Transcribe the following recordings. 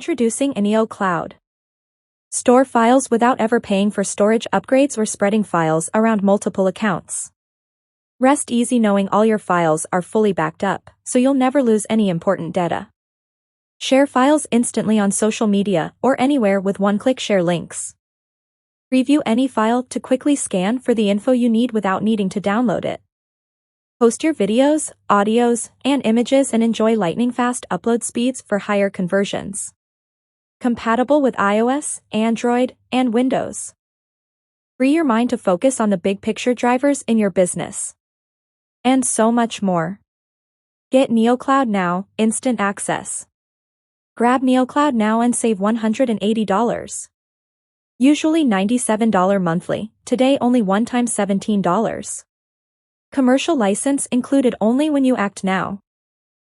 Introducing Neo Cloud. Store files without ever paying for storage upgrades or spreading files around multiple accounts. Rest easy knowing all your files are fully backed up, so you'll never lose any important data. Share files instantly on social media or anywhere with one-click share links. Preview any file to quickly scan for the info you need without needing to download it. Post your videos, audios, and images and enjoy lightning-fast upload speeds for higher conversions. Compatible with iOS, Android, and Windows. Free your mind to focus on the big picture drivers in your business. And so much more. Get NeoCloud now, instant access. Grab NeoCloud now and save $180. Usually $97 monthly, today only one time $17. Commercial license included only when you act now.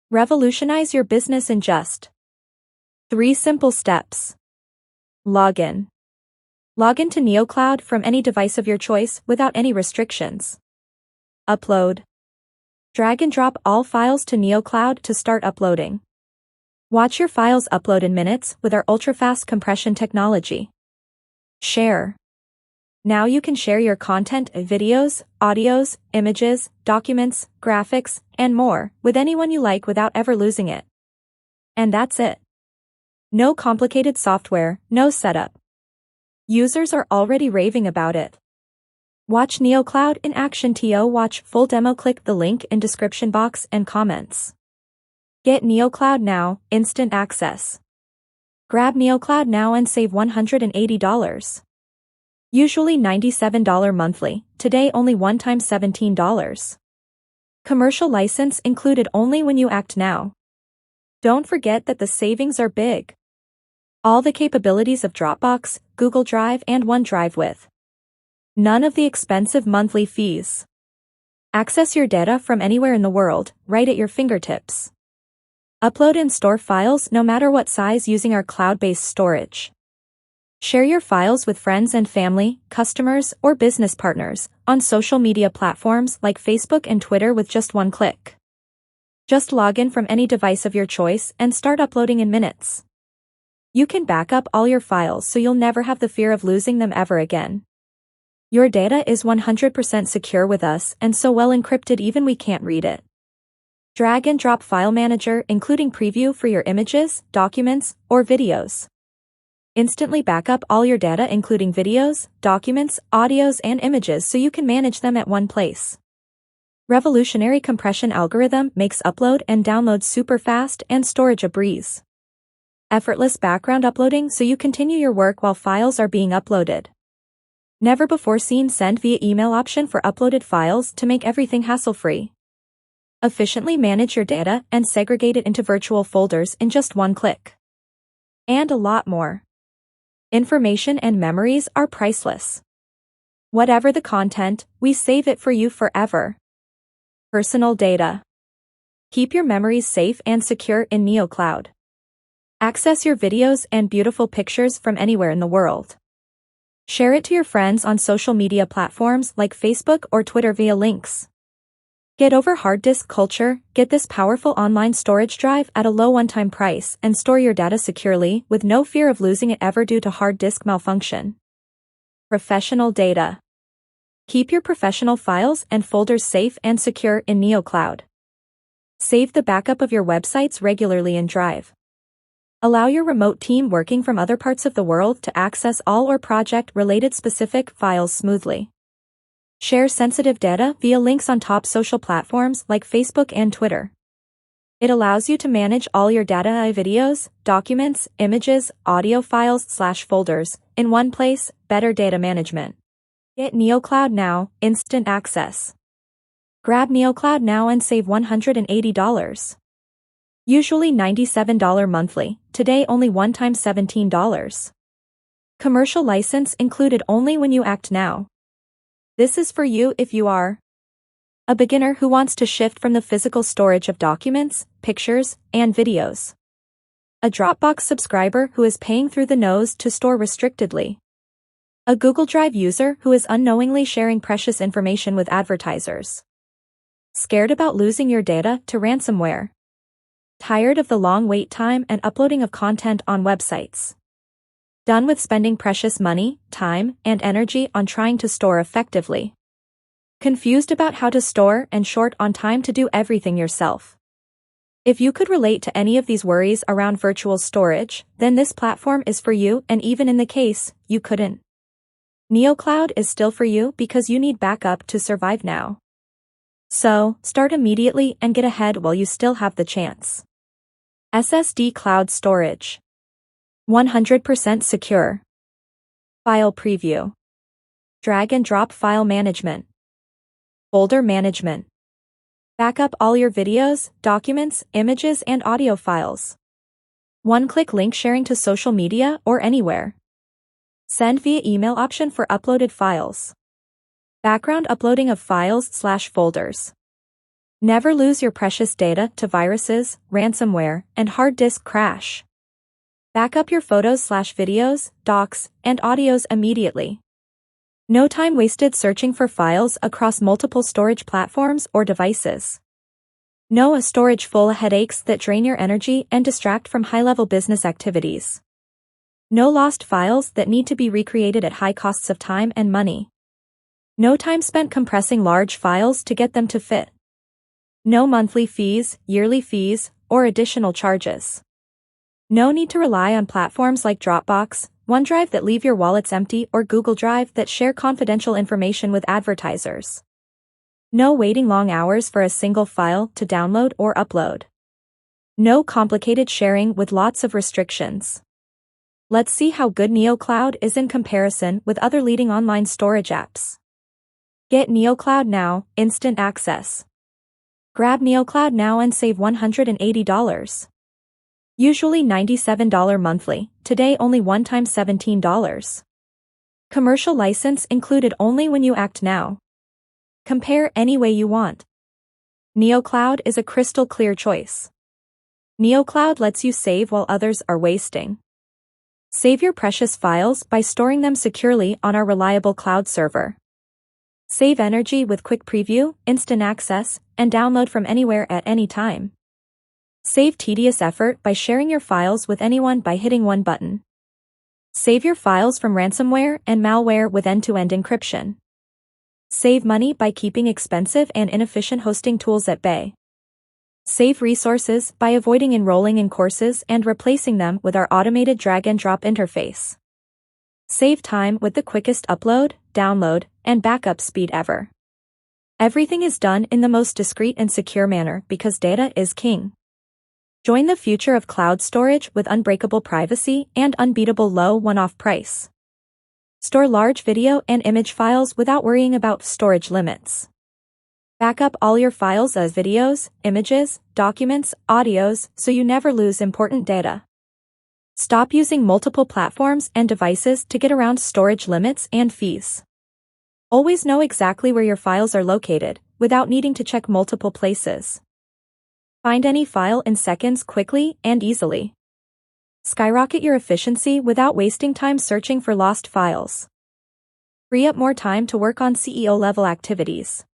Revolutionize your business in just 3 simple steps. Login. Log into NeoCloud from any device of your choice without any restrictions. Upload. Drag and drop all files to NeoCloud to start uploading. Watch your files upload in minutes with our ultra-fast compression technology. Share. Now you can share your content, videos, audios, images, documents, graphics, and more with anyone you like without ever losing it. And that's it. No complicated software, no setup. Users are already raving about it. Watch NeoCloud in action. To watch full demo, click the link in description box and comments. Get NeoCloud now, instant access. Grab NeoCloud now and save $180. Usually $97 monthly, today only one time $17. Commercial license included only when you act now. Don't forget that the savings are big. All the capabilities of DropBox, Google Drive and OneDrive with none of the expensive monthly fees. Access your data from anywhere in the world, right at your fingertips. Upload and store files no matter what size using our cloud-based storage. Share your files with friends and family, customers, or business partners on social media platforms like Facebook and Twitter with just one click. Just log in from any device of your choice and start uploading in minutes. You can back up all your files so you'll never have the fear of losing them ever again. Your data is 100% secure with us and so well encrypted even we can't read it. Drag and drop file manager including preview for your images, documents, or videos. Instantly back up all your data including videos, documents, audios and images so you can manage them at one place. Revolutionary compression algorithm makes upload and download super fast and storage a breeze. Effortless background uploading so you continue your work while files are being uploaded. Never before seen send via email option for uploaded files to make everything hassle-free. Efficiently manage your data and segregate it into virtual folders in just one click. And a lot more. Information and memories are priceless. Whatever the content, we save it for you forever. Personal data. Keep your memories safe and secure in NeoCloud. Access your videos and beautiful pictures from anywhere in the world. Share it to your friends on social media platforms like Facebook or Twitter via links. Get over hard disk culture, get this powerful online storage drive at a low one-time price and store your data securely with no fear of losing it ever due to hard disk malfunction. Professional data. Keep your professional files and folders safe and secure in NeoCloud. Save the backup of your websites regularly in Drive. Allow your remote team working from other parts of the world to access all or project-related specific files smoothly. Share sensitive data via links on top social platforms like Facebook and Twitter. It allows you to manage all your data, videos, documents, images, audio files/folders in one place, better data management. Get NeoCloud now, instant access. Grab NeoCloud now and save $180. Usually $97 monthly, today only one time $17. Commercial license included only when you act now. This is for you if you are a beginner who wants to shift from the physical storage of documents, pictures, and videos. A DropBox subscriber who is paying through the nose to store restrictedly. A Google Drive user who is unknowingly sharing precious information with advertisers. Scared about losing your data to ransomware? Tired of the long wait time and uploading of content on websites? Done with spending precious money, time, and energy on trying to store effectively? Confused about how to store and short on time to do everything yourself? If you could relate to any of these worries around virtual storage, then this platform is for you, and even in the case you couldn't, NeoCloud is still for you because you need backup to survive now. So, start immediately and get ahead while you still have the chance. SSD Cloud Storage. 100% secure. File Preview. Drag and drop file management. Folder management. Backup all your videos, documents, images, and audio files. One-click link sharing to social media or anywhere. Send via email option for uploaded files. Background uploading of files/folders. Never lose your precious data to viruses, ransomware, and hard disk crash. Backup your photos/videos, docs, and audios immediately. No time wasted searching for files across multiple storage platforms or devices. No storage full of headaches that drain your energy and distract from high-level business activities. No lost files that need to be recreated at high costs of time and money. No time spent compressing large files to get them to fit. No monthly fees, yearly fees, or additional charges. No need to rely on platforms like DropBox, OneDrive that leave your wallets empty, or Google Drive that share confidential information with advertisers. No waiting long hours for a single file to download or upload. No complicated sharing with lots of restrictions. Let's see how good NeoCloud is in comparison with other leading online storage apps. Get NeoCloud now, instant access. Grab NeoCloud now and save $180. Usually $97 monthly, today only one time $17. Commercial license included only when you act now. Compare any way you want. NeoCloud is a crystal clear choice. NeoCloud lets you save while others are wasting. Save your precious files by storing them securely on our reliable cloud server. Save energy with quick preview, instant access, and download from anywhere at any time. Save tedious effort by sharing your files with anyone by hitting one button. Save your files from ransomware and malware with end-to-end encryption. Save money by keeping expensive and inefficient hosting tools at bay. Save resources by avoiding enrolling in courses and replacing them with our automated drag-and-drop interface. Save time with the quickest upload, download, and backup speed ever. Everything is done in the most discreet and secure manner because data is king. Join the future of cloud storage with unbreakable privacy and unbeatable low one-off price. Store large video and image files without worrying about storage limits. Backup all your files as videos, images, documents, audios, so you never lose important data. Stop using multiple platforms and devices to get around storage limits and fees. Always know exactly where your files are located, without needing to check multiple places. Find any file in seconds quickly and easily. Skyrocket your efficiency without wasting time searching for lost files. Free up more time to work on CEO-level activities.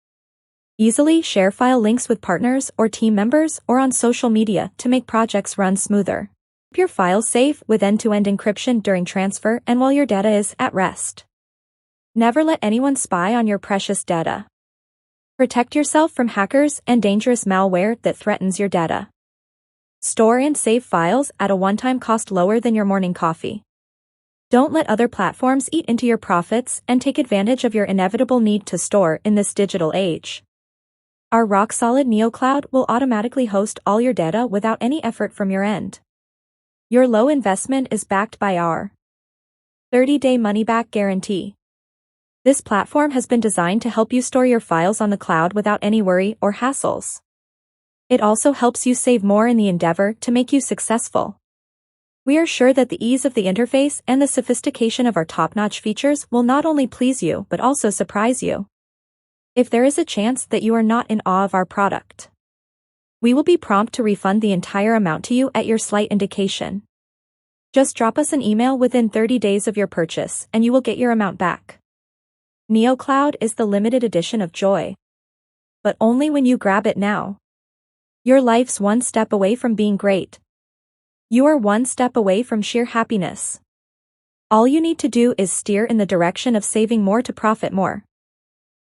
Easily share file links with partners or team members or on social media to make projects run smoother. Keep your files safe with end-to-end encryption during transfer and while your data is at rest. Never let anyone spy on your precious data. Protect yourself from hackers and dangerous malware that threatens your data. Store and save files at a one-time cost lower than your morning coffee. Don't let other platforms eat into your profits and take advantage of your inevitable need to store in this digital age. Our rock-solid NeoCloud will automatically host all your data without any effort from your end. Your low investment is backed by our 30-day money-back guarantee. This platform has been designed to help you store your files on the cloud without any worry or hassles. It also helps you save more in the endeavor to make you successful. We are sure that the ease of the interface and the sophistication of our top-notch features will not only please you but also surprise you. If there is a chance that you are not in awe of our product, we will be prompt to refund the entire amount to you at your slight indication. Just drop us an email within 30 days of your purchase and you will get your amount back. NeoCloud is the limited edition of joy. But only when you grab it now. Your life's one step away from being great. You are one step away from sheer happiness. All you need to do is steer in the direction of saving more to profit more.